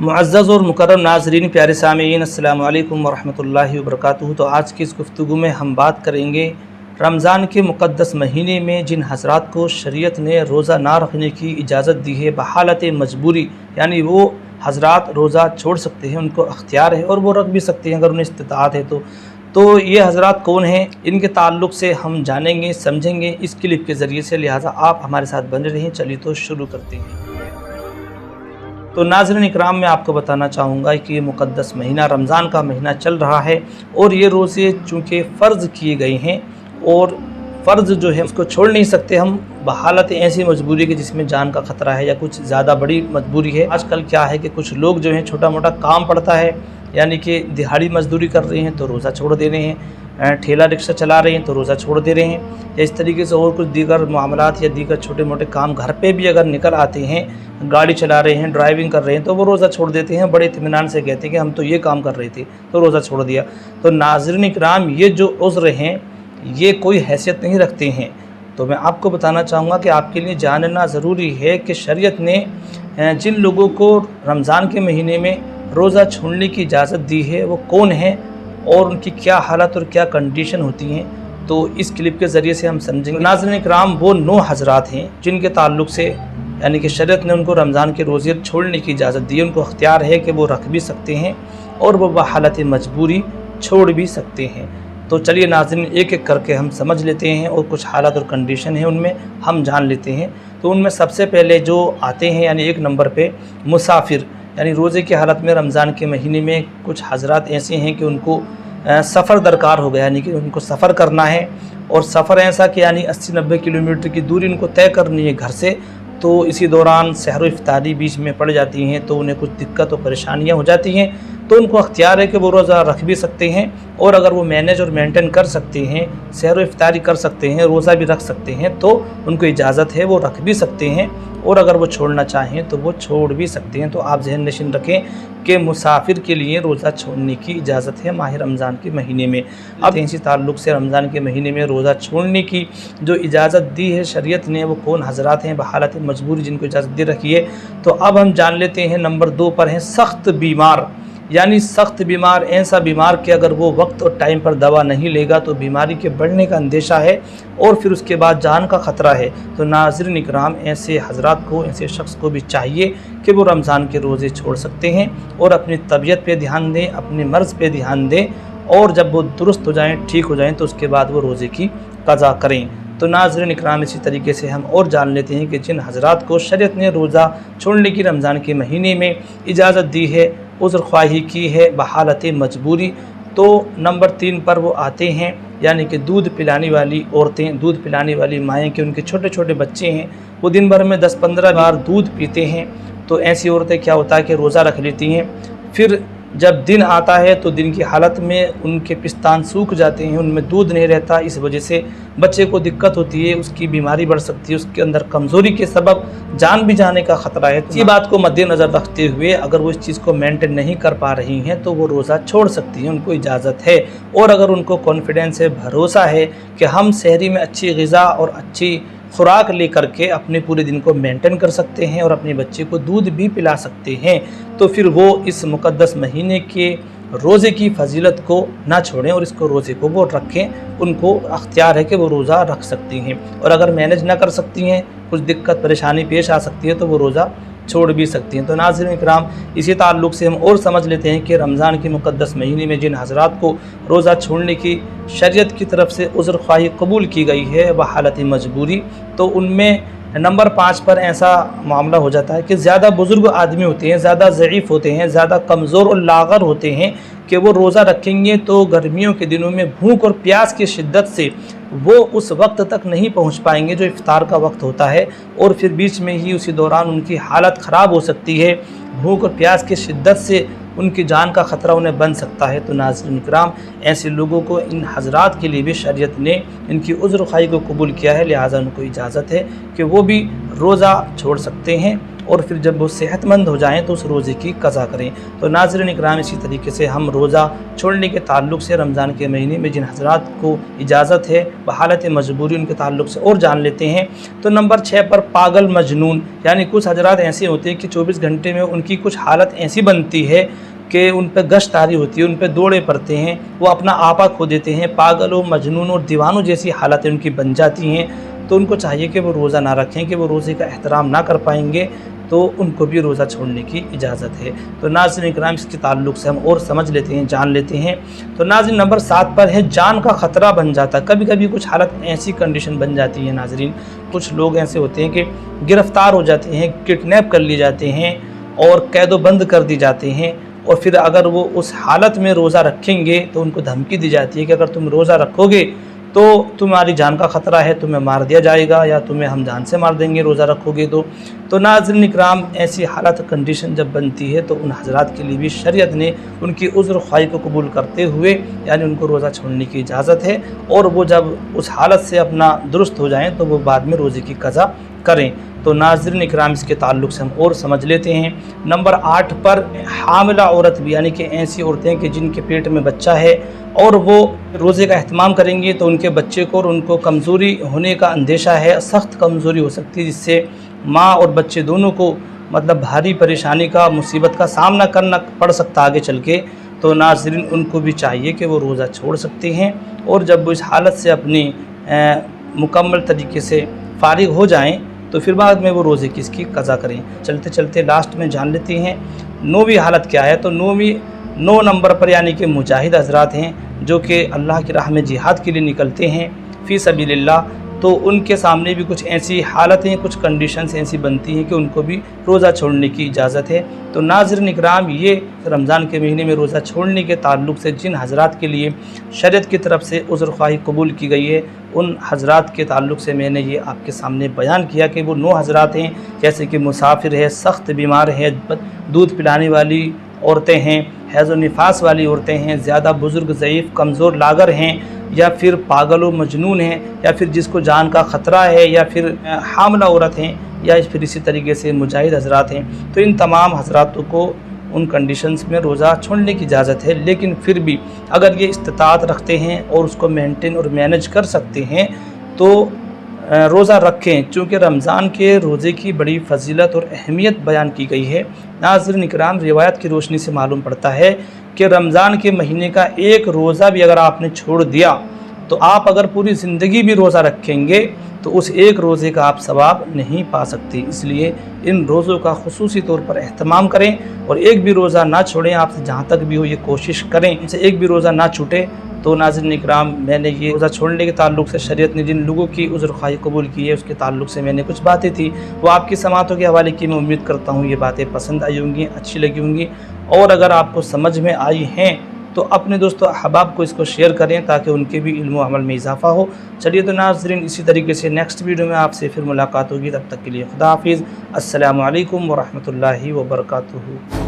मुअज़्ज़ज़ और मुकर्रम नाज़रीन, प्यारे सामीईन, अस्सलामु अलैकुम वरहमतुल्लाहि वबरकातुहू। तो आज की इस गुफ्तगू में हम बात करेंगे रमज़ान के मुक़द्दस महीने में जिन हज़रात को शरीयत ने रोज़ा ना रखने की इजाज़त दी है बहालत मजबूरी, यानी वो हज़रात रोज़ा छोड़ सकते हैं, उनको अख्तियार है और वो रख भी सकते हैं अगर उन्हें इस्तिताअत है तो ये हज़रात कौन हैं, इनके ताल्लुक़ से हम जानेंगे समझेंगे इस क्लिप के ज़रिए से। लिहाजा आप हमारे साथ बने रहें। चलिए तो शुरू करते हैं। तो नाज़रीन इकराम, मैं आपको बताना चाहूँगा कि ये मुक़द्दस महीना रमज़ान का महीना चल रहा है और ये रोज़े चूँकि फ़र्ज़ किए गए हैं और फ़र्ज़ जो है उसको छोड़ नहीं सकते हम बहालत ऐसी मजबूरी कि जिसमें जान का ख़तरा है या कुछ ज़्यादा बड़ी मजबूरी है। आजकल क्या है कि कुछ लोग जो हैं छोटा मोटा काम पड़ता है, यानी कि दिहाड़ी मजदूरी कर रहे हैं तो रोज़ा छोड़ दे रहे हैं, ठेला रिक्शा चला रहे हैं तो रोज़ा छोड़ दे रहे हैं, या इस तरीके से और कुछ दीगर मामलात या दीगर छोटे मोटे काम घर पे भी अगर निकल आते हैं, गाड़ी चला रहे हैं, ड्राइविंग कर रहे हैं तो वो रोज़ा छोड़ देते हैं। बड़े इत्मीनान से कहते हैं कि हम तो ये काम कर रहे थे तो रोज़ा छोड़ दिया। तो नाज़रीन इकराम, ये जो उज़्र हैं ये कोई हैसियत नहीं रखते हैं। तो मैं आपको बताना चाहूँगा कि आपके लिए जानना ज़रूरी है कि शरीयत ने जिन लोगों को रमज़ान के महीने में रोज़ा छोड़ने की इजाज़त दी है वो कौन है और उनकी क्या हालत और क्या कंडीशन होती हैं, तो इस क्लिप के ज़रिए से हम समझेंगे। नाज़रीन इकराम, वो 9 हज़रात हैं जिनके ताल्लुक़ से यानी कि शरीयत ने उनको रमज़ान के रोज़े छोड़ने की इजाज़त दी है। उनको अख्तियार है कि वो रख भी सकते हैं और वो बहालत मजबूरी छोड़ भी सकते हैं। तो चलिए नाज़रीन, एक एक करके हम समझ लेते हैं और कुछ हालत और कंडीशन है उनमें हम जान लेते हैं। तो उनमें सबसे पहले जो आते हैं यानी 1 नंबर पे मुसाफिर, यानी रोज़े की हालत में रमज़ान के महीने में कुछ हज़रात ऐसे हैं कि उनको सफ़र दरकार हो गया, यानी कि उनको सफ़र करना है और सफ़र ऐसा कि यानी 80-90 किलोमीटर की दूरी उनको तय करनी है घर से। तो इसी दौरान सहर व इफ्तारी बीच में पड़ जाती हैं तो उन्हें कुछ दिक्कत और परेशानियाँ हो जाती हैं। तो उनको अख्तियार है कि वो रोज़ा रख भी सकते हैं और अगर वो मैनेज और मेंटेन कर सकते हैं, सहर व इफ्तारी कर सकते हैं, रोज़ा भी रख सकते हैं तो उनको इजाज़त है, वो रख भी सकते हैं और अगर वो छोड़ना चाहें तो वो छोड़ भी सकते हैं। तो आप ज़हन नशीन रखें कि मुसाफिर के लिए रोज़ा छोड़ने की इजाज़त है माह रमज़ान के महीने में। अब इसी ताल्लुक़ से रमज़ान के महीने में रोज़ा छोड़ने की जो इजाज़त दी है शरीयत ने वो कौन हज़रात हैं बहालत मजबूरी जिनको इजाज़त दे रखी है। तो अब हम जान लेते हैं। नंबर 2 पर हैं सख्त बीमार, यानी सख्त बीमार, ऐसा बीमार कि अगर वो वक्त और टाइम पर दवा नहीं लेगा तो बीमारी के बढ़ने का अंदेशा है और फिर उसके बाद जान का ख़तरा है। तो नाज़रीन इकराम, ऐसे हज़रात को, ऐसे शख्स को भी चाहिए कि वो रमज़ान के रोज़े छोड़ सकते हैं और अपनी तबीयत पे ध्यान दें, अपने मर्ज़ पे ध्यान दें और जब वो दुरुस्त हो जाएँ, ठीक हो जाएँ तो उसके बाद वो रोज़े की क़ज़ा करें। तो नाज़रीन इकराम, इसी तरीके से हम और जान लेते हैं कि जिन हज़रात को शरीयत ने रोज़ा छोड़ने की रमज़ान के महीने में इजाज़त दी है, उज़्र ख्वाही की है बहालत मजबूरी, तो नंबर 3 पर वो आते हैं, यानी कि दूध पिलाने वाली औरतें, दूध पिलाने वाली माएँ कि उनके छोटे छोटे बच्चे हैं, वो दिन भर में 10-15 बार दूध पीते हैं। तो ऐसी औरतें क्या होता है कि रोज़ा रख लेती हैं, फिर जब दिन आता है तो दिन की हालत में उनके पिस्तान सूख जाते हैं, उनमें दूध नहीं रहता, इस वजह से बच्चे को दिक्कत होती है, उसकी बीमारी बढ़ सकती है, उसके अंदर कमज़ोरी के सबब जान भी जाने का ख़तरा है। इसी बात को मद्देनज़र रखते हुए अगर वो इस चीज़ को मेंटेन नहीं कर पा रही हैं तो वो रोज़ा छोड़ सकती हैं, उनको इजाज़त है। और अगर उनको कॉन्फिडेंस है, भरोसा है कि हम सहरी में अच्छी ग़िज़ा और अच्छी खुराक लेकर के अपने पूरे दिन को मेंटेन कर सकते हैं और अपने बच्चे को दूध भी पिला सकते हैं, तो फिर वो इस मुक़द्दस महीने के रोज़े की फजीलत को ना छोड़ें और इसको रोज़े को वो रखें। उनको अख्तियार है कि वो रोज़ा रख सकती हैं और अगर मैनेज ना कर सकती हैं, कुछ दिक्कत परेशानी पेश आ सकती है तो वो रोज़ा छोड़ भी सकती हैं। तो नाज़रीन इकराम, इसी ताल्लुक़ से हम और समझ लेते हैं कि रमज़ान के मुक़द्दस महीने में जिन हज़रात को रोज़ा छोड़ने की शरीयत की तरफ से उज़्र ख्वाही कबूल की गई है बहालत मजबूरी, तो उनमें नंबर 5 पर ऐसा मामला हो जाता है कि ज़्यादा बुज़ुर्ग आदमी होते हैं, ज़्यादा ज़ईफ़ होते हैं, ज़्यादा कमज़ोर और लाग़र होते हैं कि वो रोज़ा रखेंगे तो गर्मियों के दिनों में भूख और प्यास की शिद्दत से वो उस वक्त तक नहीं पहुंच पाएंगे जो इफ्तार का वक्त होता है और फिर बीच में ही उसी दौरान उनकी हालत ख़राब हो सकती है। भूख और प्यास की शिद्दत से उनकी जान का ख़तरा उन्हें बन सकता है। तो नाज़रीन इकराम, ऐसे लोगों को, इन हज़रात के लिए भी शरीयत ने इनकी उज़्र ख्वाही को कबूल किया है, लिहाजा उनको इजाज़त है कि वो भी रोज़ा छोड़ सकते हैं और फिर जब वो सेहतमंद हो जाएँ तो उस रोज़े की क़ज़ा करें। तो नाज़रीन इकराम, इसी तरीके से हम रोज़ा छोड़ने के ताल्लुक़ से रमज़ान के महीने में जिन हज़रात को इजाज़त है बहालत मजबूरी उनके ताल्लुक़ से और जान लेते हैं। तो नंबर 6 पर पागल मजनून, यानी कुछ हज़रात ऐसे होते हैं कि 24 घंटे में उनकी कुछ हालत ऐसी बनती है कि उन पर गश तारी होती है, उन पर दौड़े पड़ते हैं, वो अपना आपा खो देते हैं, पागल और मजनून और दीवानों जैसी हालतें उनकी बन जाती हैं। तो उनको चाहिए कि वो रोज़ा ना रखें, कि वो रोज़े का एहतराम ना कर पाएंगे, तो उनको भी रोज़ा छोड़ने की इजाज़त है। तो नाज़रीन इकराम, इसके ताल्लुक़ से हम और समझ लेते हैं, जान लेते हैं। तो नाज़रीन नंबर 7 पर है जान का ख़तरा बन जाता। कभी कभी कुछ हालत ऐसी कंडीशन बन जाती है नाज़रीन, कुछ लोग ऐसे होते हैं कि गिरफ़्तार हो जाते हैं, किडनैप कर लिए जाते हैं और कैदोबंद कर दी जाते हैं, और फिर अगर वो उस हालत में रोज़ा रखेंगे तो उनको धमकी दी जाती है कि अगर तुम रोज़ा रखोगे तो तुम्हारी जान का ख़तरा है, तुम्हें मार दिया जाएगा या तुम्हें हम जान से मार देंगे रोज़ा रखोगे तो नाज़रीन इकराम, ऐसी हालत कंडीशन जब बनती है तो उन हज़रात के लिए भी शरीयत ने उनकी उज़्र ख्वाही को कबूल करते हुए यानी उनको रोज़ा छोड़ने की इजाज़त है, और वो जब उस हालत से अपना दुरुस्त हो जाएँ तो वो बाद में रोज़े की क़ज़ा करें। तो नाज़रीन इकराम, इसके ताल्लुक़ से हम और समझ लेते हैं। नंबर 8 पर हामिला औरत भी, यानी कि ऐसी औरतें कि जिनके पेट में बच्चा है और वो रोज़े का अहतमाम करेंगी तो उनके बच्चे को और उनको कमज़ोरी होने का अंदेशा है, सख्त कमज़ोरी हो सकती है, जिससे माँ और बच्चे दोनों को मतलब भारी परेशानी का, मुसीबत का सामना करना पड़ सकता आगे चल के। तो नाज़रीन उनको भी चाहिए कि वो रोज़ा छोड़ सकते हैं, और जब वो इस हालत से अपनी मुकम्मल तरीके से फ़ारिग हो जाएँ तो फिर बाद में वो रोज़े की इसकी क़ज़ा करें। चलते चलते लास्ट में जान लेते हैं 9वीं हालत क्या है। तो 9 नंबर पर यानी कि मुजाहिद हज़रात हैं जो कि अल्लाह की राह में जिहाद के लिए निकलते हैं फ़ी सबीलिल्लाह, तो उनके सामने भी कुछ ऐसी हालतें, कुछ कंडीशंस ऐसी बनती हैं कि उनको भी रोज़ा छोड़ने की इजाज़त है। तो नाज़रीन इकराम, ये रमज़ान के महीने में रोज़ा छोड़ने के ताल्लुक़ से जिन हज़रात के लिए शरीयत की तरफ से उज़्र ख्वाही कबूल की गई है, उन हज़रात के ताल्लुक़ से मैंने ये आपके सामने बयान किया कि वो 9 हज़रात हैं, जैसे कि मुसाफिर है, सख्त बीमार है, दूध पिलाने वाली औरतें हैं, हैज़ और निफास वाली औरतें हैं, ज़्यादा बुज़ुर्ग, ज़ईफ़, कमज़ोर लागर हैं, या फिर पागल व मजनून हैं, या फिर जिसको जान का ख़तरा है, या फिर हामिला औरत हैं, या फिर इसी तरीके से मुजाहिद हज़रात हैं। तो इन तमाम हज़रातों को उन कंडीशंस में रोज़ा छोड़ने की इजाज़त है, लेकिन फिर भी अगर ये इस्तिताअत रखते हैं और उसको मेंटेन और मैनेज कर सकते हैं तो रोज़ा रखें, चूँकि रमज़ान के रोज़े की बड़ी फ़जीलत और अहमियत बयान की गई है। नाज़रीन इकराम, रिवायत की रोशनी से मालूम पड़ता है कि रमज़ान के महीने का एक रोज़ा भी अगर आपने छोड़ दिया तो आप अगर पूरी ज़िंदगी भी रोज़ा रखेंगे तो उस एक रोज़े का आप सवाब नहीं पा सकते। इसलिए इन रोज़ों का खुसूसी तौर पर एहतमाम करें और एक भी रोज़ा ना छोड़ें। आपसे जहाँ तक भी हो ये कोशिश करें इनसे एक भी रोज़ा ना छूटे। तो नाज़रीन इकराम, मैंने ये रोज़ा छोड़ने के ताल्लुक़ से शरीयत ने जिन लोगों की उज़्र ख्वाही कबूल की है उसके ताल्लुक़ से मैंने कुछ बातें थी वो आपकी समातों के हवाले की। मैं उम्मीद करता हूँ ये बातें पसंद आई होंगी, अच्छी लगी होंगी, और अगर आपको समझ में आई हैं तो अपने दोस्तों अहबाब को इसको शेयर करें ताकि उनके भी इल्म व अमल में इजाफ़ा हो। चलिए तो नाज़रीन, इसी तरीके से नेक्स्ट वीडियो में आपसे फिर मुलाकात होगी। तब तक के लिए खुदा हाफिज़। अस्सलामु अलैकुम व रहमतुल्लाहि व बरकातुहू।